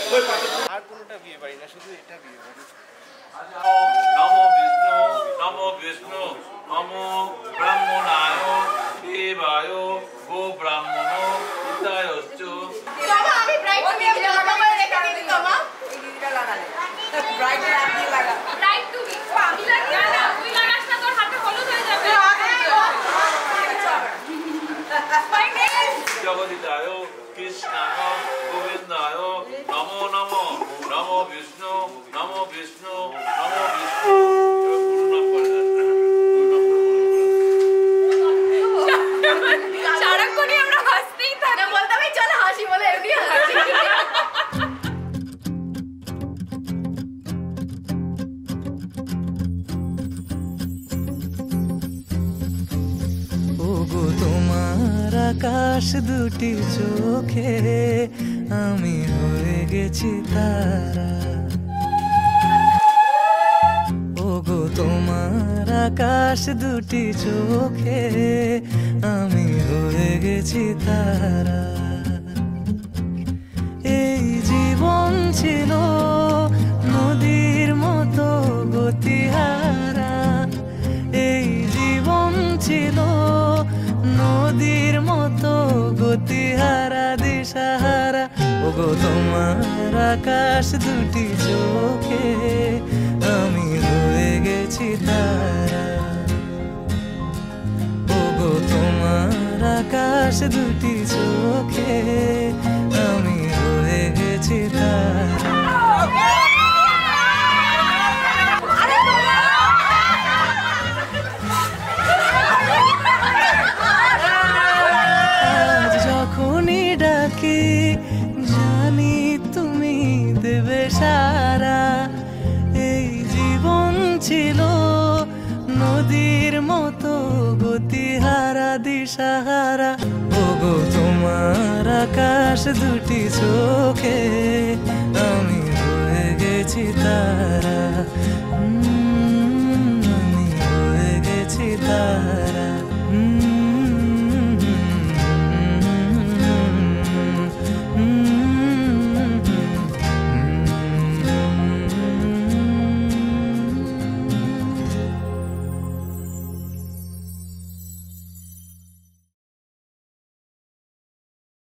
আর কোনোটা বিয়ে বাড়ি না, শুধু এটা বিয়ে বাড়ি। নমো বিষ্ণু নমো বিষ্ণু নমো ব্রাহ্মণায় দেবায় গো ব্রাহ্মণ হিতায়শ্চ। বাবা আমি ব্রাইট টু বি লাগা করে রেখে দিই বাবা। এই দিদিটা লাগালে ব্রাইট হাত দিয়ে লাগা। ব্রাইট টু বি আমি লাগা না, তুই লাগাস না, তোর হাতে হলুদ হয়ে যাবে। জগদিতায় কৃষ্ণায় গোবিন্দায় নমো নমো নমো বিষ্ণু নমো বিষ্ণু নমো বিষ্ণু। সারাক্ষণই আমরা হাসতেই থাকি, বলতে আমি চল হাসি বলে এমনি হাসি। ওগো তোমার আকাশ দুটি চোখে আমি হয়ে গেছি তারা। ওগো তোমার আকাশ দুটি চোখে আমি হয়ে গেছি তারা। এই জীবন ছিল নদীর মতো গতিহারা, এই জীবন ছিল নদীর মতো গতিহারা দিশাহারা। ওগো তোমার আকাশ দুটি চোখে আমি হয়ে গেছি তারা। ওগো তোমার আকাশ দুটি চোখে আমি হয়ে গেছি তারা। আজ যখনই ডাকি জানি তুমি দেবে সারা। এই জীবন ছিল নদীর মতো গতিহারা দিশাহারা। ওগো তোমার আকাশ দুটি চোখে আমি হয়ে গেছি তারা। আমি হয়ে গেছি তারা।